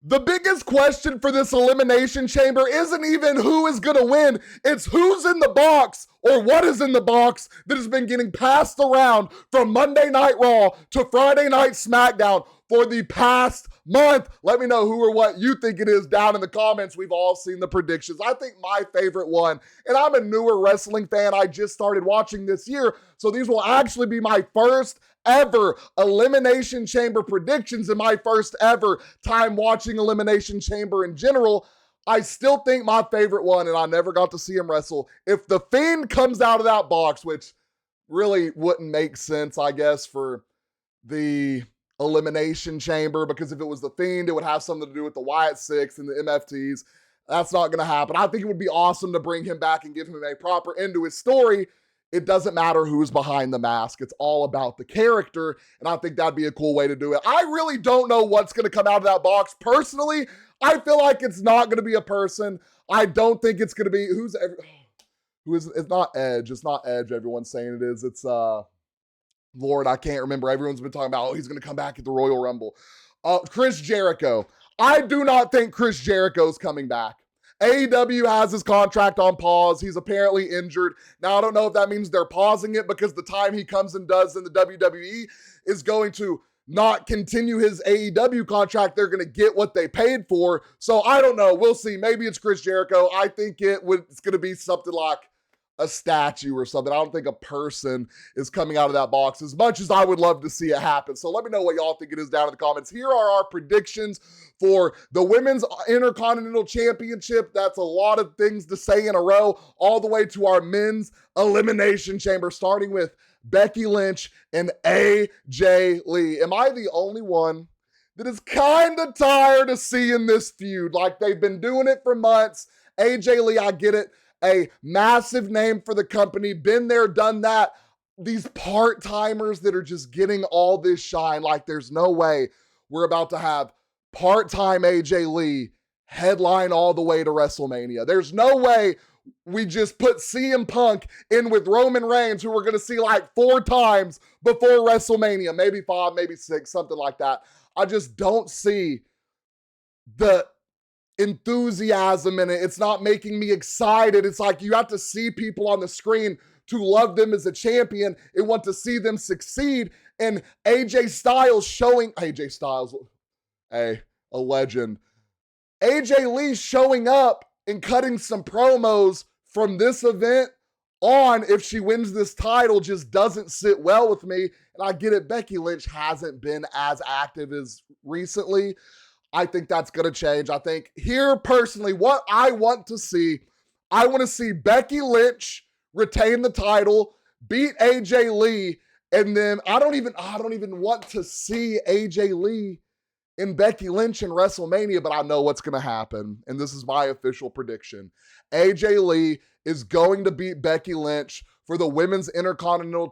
The biggest question for this Elimination Chamber isn't even who is going to win. It's who's in the box or what is in the box that has been getting passed around from Monday Night Raw to Friday Night SmackDown for the past month. Let me know who or what you think it is down in the comments. We've all seen the predictions. I think my favorite one, and I'm a newer wrestling fan. I just started watching this year, so these will actually be my first ever Elimination Chamber predictions and my first ever time watching Elimination Chamber in general. I still think my favorite one, and I never got to see him wrestle, if The Fiend comes out of that box, which really wouldn't make sense, I guess, for the Elimination Chamber, because if it was The Fiend, it would have something to do with the Wyatt Six and the MFTs. That's not going to happen. I think it would be awesome to bring him back and give him a proper end to his story. It doesn't matter who's behind the mask. It's all about the character, and I think that'd be a cool way to do it. I really don't know what's going to come out of that box. Personally, I feel like it's not going to be a person. I don't think it's going to be, it's not Edge. It's not Edge, everyone's saying it is. It's, Lord, I can't remember. Everyone's been talking about, he's going to come back at the Royal Rumble. Chris Jericho. I do not think Chris Jericho's coming back. AEW has his contract on pause. He's apparently injured. Now, I don't know if that means they're pausing it because the time he comes and does in the WWE is going to not continue his AEW contract. They're going to get what they paid for. So I don't know. We'll see. Maybe it's Chris Jericho. I think it's going to be something like a statue or something. I don't think a person is coming out of that box, as much as I would love to see it happen. So let me know what y'all think it is down in the comments. Here are our predictions for the Women's Intercontinental Championship. That's a lot of things to say in a row, all the way to our Men's Elimination Chamber, starting with Becky Lynch and AJ Lee. Am I the only one that is kind of tired of seeing this feud? Like, they've been doing it for months. AJ Lee, I get it. A massive name for the company, been there, done that. These part-timers that are just getting all this shine, like there's no way we're about to have part-time AJ Lee headline all the way to WrestleMania. There's no way we just put CM Punk in with Roman Reigns, who we're going to see like 4 times before WrestleMania, maybe 5, maybe 6, something like that. I just don't see the enthusiasm in it. It's not making me excited. It's like you have to see people on the screen to love them as a champion and want to see them succeed. And AJ Styles, a legend. AJ Lee showing up and cutting some promos from this event on, if she wins this title, just doesn't sit well with me. And I get it, Becky Lynch hasn't been as active as recently. I think that's going to change. I think here personally, what I want to see Becky Lynch retain the title, beat AJ Lee, and then I don't even want to see AJ Lee and Becky Lynch in WrestleMania, but I know what's going to happen, and this is my official prediction. AJ Lee is going to beat Becky Lynch for the Women's Intercontinental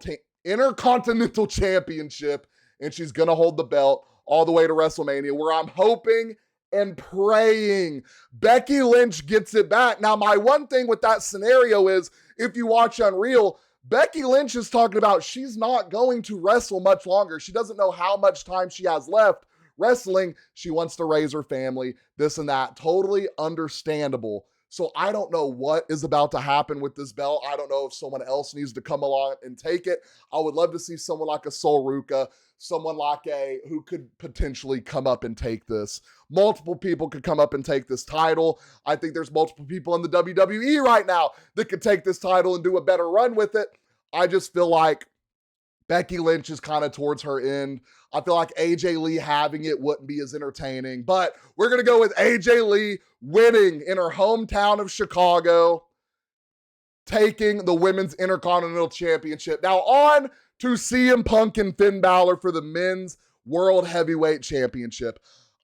Championship, and she's going to hold the belt all the way to WrestleMania, where I'm hoping and praying Becky Lynch gets it back. Now, my one thing with that scenario is, if you watch Unreal, Becky Lynch is talking about she's not going to wrestle much longer. She doesn't know how much time she has left wrestling. She wants to raise her family, this and that. Totally understandable. So I don't know what is about to happen with this belt. I don't know if someone else needs to come along and take it. I would love to see someone like a Sol Ruca, someone like who could potentially come up and take this. Multiple people could come up and take this title. I think there's multiple people in the WWE right now that could take this title and do a better run with it. I just feel like Becky Lynch is kind of towards her end. I feel like AJ Lee having it wouldn't be as entertaining, but we're going to go with AJ Lee winning in her hometown of Chicago, taking the Women's Intercontinental Championship. Now on to CM Punk and Finn Balor for the Men's World Heavyweight Championship.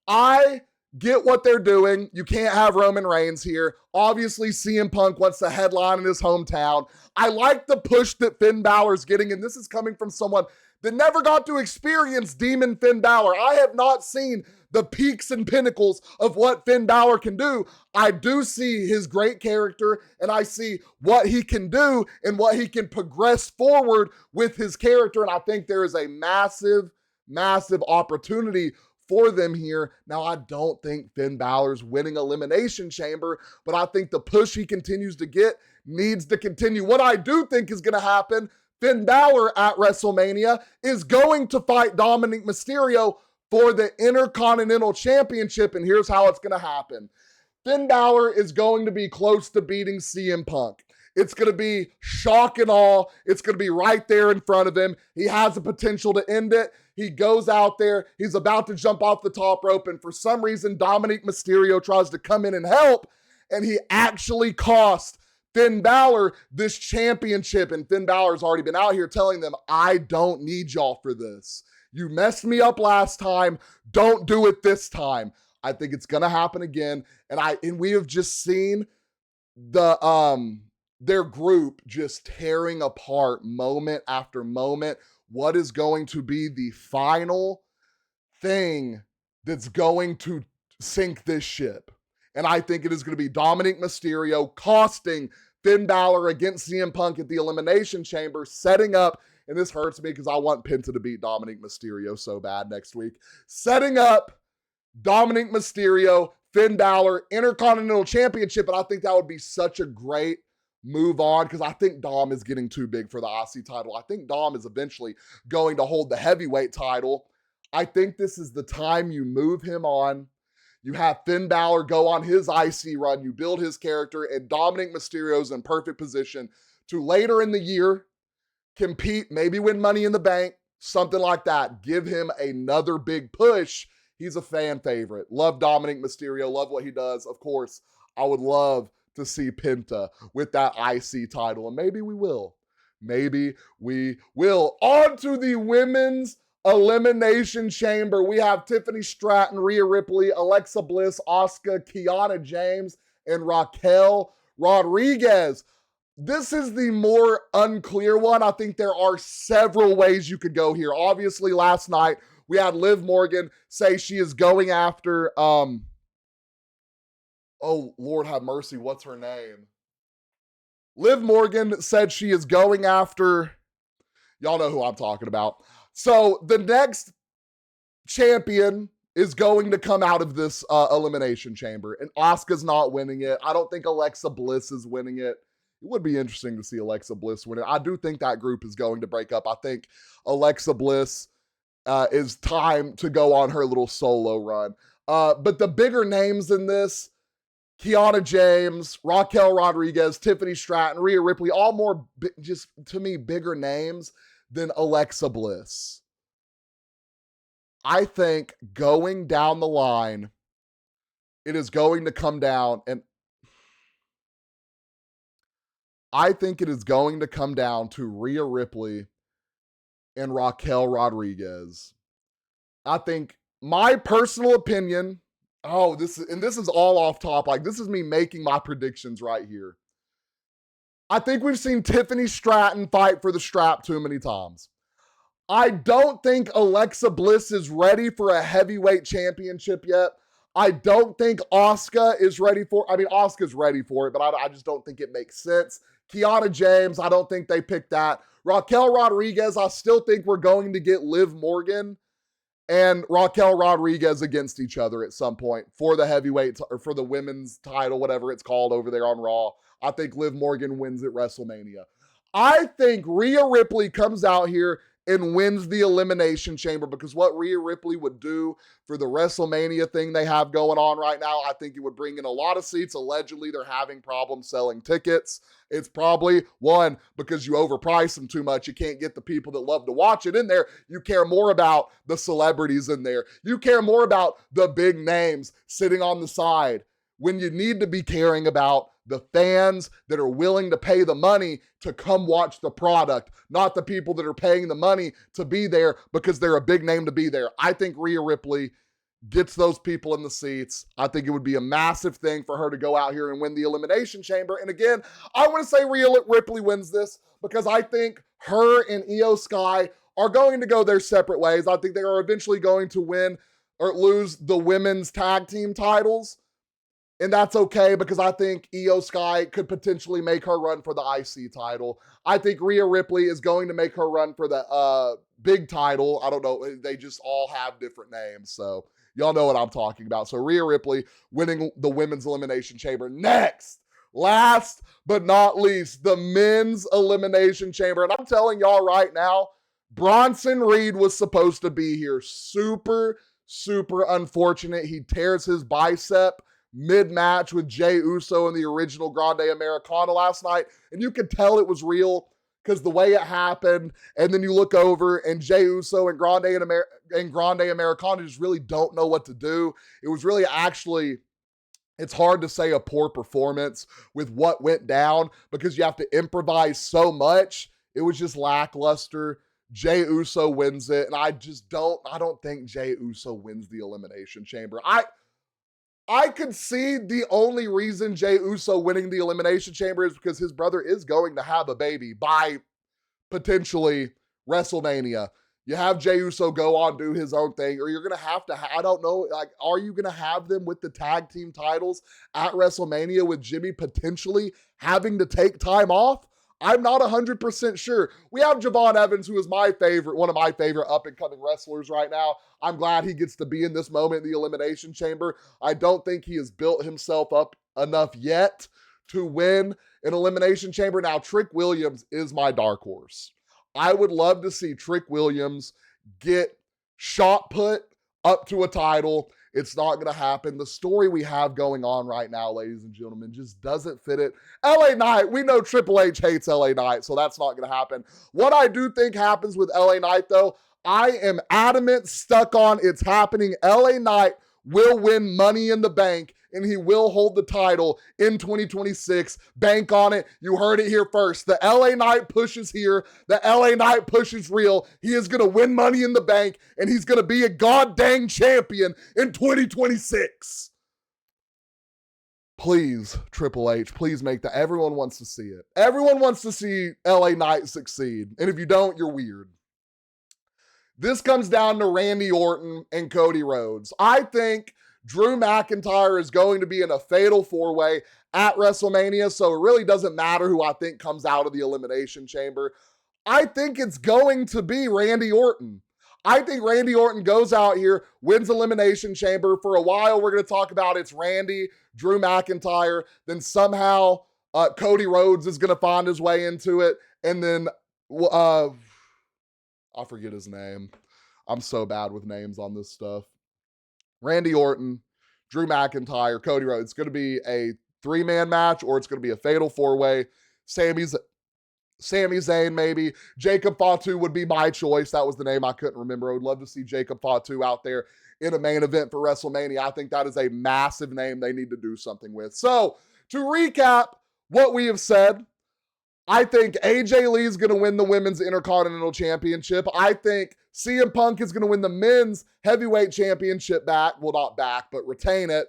I get what they're doing. You can't have Roman Reigns here. Obviously, CM Punk wants to headline in his hometown. I like the push that Finn Balor's getting, and this is coming from someone that never got to experience Demon Finn Balor. I have not seen the peaks and pinnacles of what Finn Balor can do. I do see his great character, and I see what he can do and what he can progress forward with his character, and I think there is a massive, massive opportunity for them here. Now, I don't think Finn Balor's winning Elimination Chamber, but I think the push he continues to get needs to continue. What I do think is going to happen, Finn Balor at WrestleMania is going to fight Dominic Mysterio for the Intercontinental Championship, and here's how it's going to happen. Finn Balor is going to be close to beating CM Punk. It's going to be shock and awe. It's going to be right there in front of him. He has the potential to end it. He goes out there. He's about to jump off the top rope, and for some reason, Dominic Mysterio tries to come in and help, and he actually cost Finn Balor this championship, and Finn Balor's already been out here telling them, I don't need y'all for this. You messed me up last time. Don't do it this time. I think it's going to happen again, and we have just seen their group just tearing apart moment after moment. What is going to be the final thing that's going to sink this ship? And I think it is going to be Dominic Mysterio costing Finn Balor against CM Punk at the Elimination Chamber, setting up, and this hurts me because I want Penta to beat Dominic Mysterio so bad next week, setting up Dominic Mysterio, Finn Balor, Intercontinental Championship, and I think that would be such a great move on because I think Dom is getting too big for the IC title. I think Dom is eventually going to hold the heavyweight title. I think this is the time you move him on. You have Finn Balor go on his IC run. You build his character, and Dominic Mysterio's in perfect position to later in the year compete, maybe win Money in the Bank, something like that. Give him another big push. He's a fan favorite. Love Dominic Mysterio. Love what he does. Of course, I would love to see Penta with that IC title, and maybe we will. Maybe we will. On to the Women's Elimination Chamber. We have Tiffany Stratton, Rhea Ripley, Alexa Bliss, Asuka, Kiana James, and Raquel Rodriguez. This is the more unclear one. I think there are several ways you could go here. Obviously, last night we had Liv Morgan say she is going after, oh, Lord have mercy, what's her name? Liv Morgan said she is going after, y'all know who I'm talking about. So the next champion is going to come out of this Elimination Chamber, and Asuka's not winning it. I don't think Alexa Bliss is winning it. It would be interesting to see Alexa Bliss win it. I do think that group is going to break up. I think Alexa Bliss is time to go on her little solo run. But the bigger names in this, Kiana James, Raquel Rodriguez, Tiffany Stratton, Rhea Ripley, all more, just to me, bigger names than Alexa Bliss. I think going down the line, it is going to come down, and I think it is going to come down to Rhea Ripley and Raquel Rodriguez. I think my personal opinion, this is all off top. Like, this is me making my predictions right here. I think we've seen Tiffany Stratton fight for the strap too many times. I don't think Alexa Bliss is ready for a heavyweight championship yet. I don't think Asuka is ready for it. I mean, Asuka's ready for it, but I just don't think it makes sense. Kiana James, I don't think they picked that. Raquel Rodriguez, I still think we're going to get Liv Morgan and Raquel Rodriguez against each other at some point for the heavyweight or for the women's title, whatever it's called over there on Raw. I think Liv Morgan wins at WrestleMania. I think Rhea Ripley comes out here and wins the Elimination Chamber, because what Rhea Ripley would do for the WrestleMania thing they have going on right now, I think it would bring in a lot of seats. Allegedly, they're having problems selling tickets. It's probably, one, because you overprice them too much. You can't get the people that love to watch it in there. You care more about the celebrities in there. You care more about the big names sitting on the side when you need to be caring about the fans that are willing to pay the money to come watch the product, not the people that are paying the money to be there because they're a big name to be there. I think Rhea Ripley gets those people in the seats. I think it would be a massive thing for her to go out here and win the Elimination Chamber. And again, I want to say Rhea Ripley wins this because I think her and Io Sky are going to go their separate ways. I think they are eventually going to win or lose the women's tag team titles. And that's okay because I think Io Sky could potentially make her run for the IC title. I think Rhea Ripley is going to make her run for the big title. I don't know. They just all have different names. So Y'all know what I'm talking about. So Rhea Ripley winning the Women's Elimination Chamber. Next, last but not least, the Men's Elimination Chamber. And I'm telling y'all right now, Bronson Reed was supposed to be here. Super, super unfortunate. He tears his bicep mid-match with Jey Uso in the original Grande Americana last night. And you could tell it was real because the way it happened, and then you look over and Jey Uso and Grande Americana just really don't know what to do. It was really actually, it's hard to say a poor performance with what went down because you have to improvise so much. It was just lackluster. Jey Uso wins it, and I don't think Jey Uso wins the Elimination Chamber. I could see the only reason Jey Uso winning the Elimination Chamber is because his brother is going to have a baby by potentially WrestleMania. You have Jey Uso go on, do his own thing, or you're going to have to, I don't know, like, are you going to have them with the tag team titles at WrestleMania with Jimmy potentially having to take time off? I'm not 100% sure. We have Javon Evans, who is one of my favorite up-and-coming wrestlers right now. I'm glad he gets to be in this moment in the Elimination Chamber. I don't think he has built himself up enough yet to win an Elimination Chamber. Now, Trick Williams is my dark horse. I would love to see Trick Williams get shot put up to a title. It's not going to happen. The story we have going on right now, ladies and gentlemen, just doesn't fit it. LA Knight, we know Triple H hates LA Knight, so that's not going to happen. What I do think happens with LA Knight, though, I am adamant, stuck on, it's happening. LA Knight will win Money in the Bank, and he will hold the title in 2026. Bank on it. You heard it here first. The LA Knight pushes here. The LA Knight pushes real. He is going to win Money in the Bank, and he's going to be a goddamn champion in 2026. Please, Triple H, please make that. Everyone wants to see it. Everyone wants to see LA Knight succeed. And if you don't, you're weird. This comes down to Randy Orton and Cody Rhodes. I think Drew McIntyre is going to be in a fatal four-way at WrestleMania, so it really doesn't matter who I think comes out of the Elimination Chamber. I think it's going to be Randy Orton. I think Randy Orton goes out here, wins Elimination Chamber. For a while, we're going to talk about it's Randy, Drew McIntyre, then somehow Cody Rhodes is going to find his way into it, and then I forget his name. I'm so bad with names on this stuff. Randy Orton, Drew McIntyre, Cody Rhodes. It's going to be a three-man match, or it's going to be a fatal four-way. Sami Zayn, maybe. Jacob Fatu would be my choice. That was the name I couldn't remember. I would love to see Jacob Fatu out there in a main event for WrestleMania. I think that is a massive name they need to do something with. So, to recap what we have said, I think AJ Lee is going to win the Women's Intercontinental Championship. I think CM Punk is going to win the Men's Heavyweight Championship back. Well, not back, but retain it.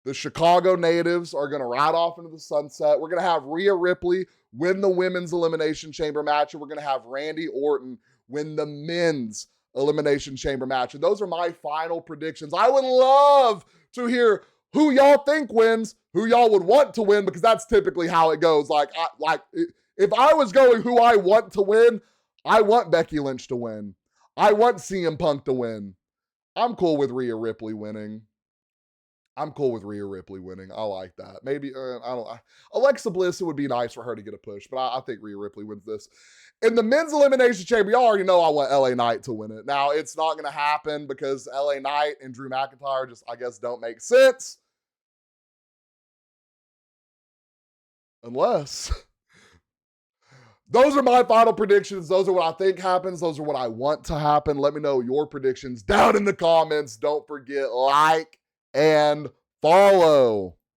The Chicago natives are going to ride off into the sunset. We're going to have Rhea Ripley win the Women's Elimination Chamber match, and we're going to have Randy Orton win the Men's Elimination Chamber match. And those are my final predictions. I would love to hear who y'all think wins, who y'all would want to win, because that's typically how it goes. If I was going who I want to win, I want Becky Lynch to win. I want CM Punk to win. I'm cool with Rhea Ripley winning. I like that. Maybe, Alexa Bliss, it would be nice for her to get a push, but I think Rhea Ripley wins this. In the Men's Elimination Chamber, y'all already know I want LA Knight to win it. Now, it's not going to happen because LA Knight and Drew McIntyre just, I guess, don't make sense. Unless... Those are my final predictions. Those are what I think happens. Those are what I want to happen. Let me know your predictions down in the comments. Don't forget, like and follow.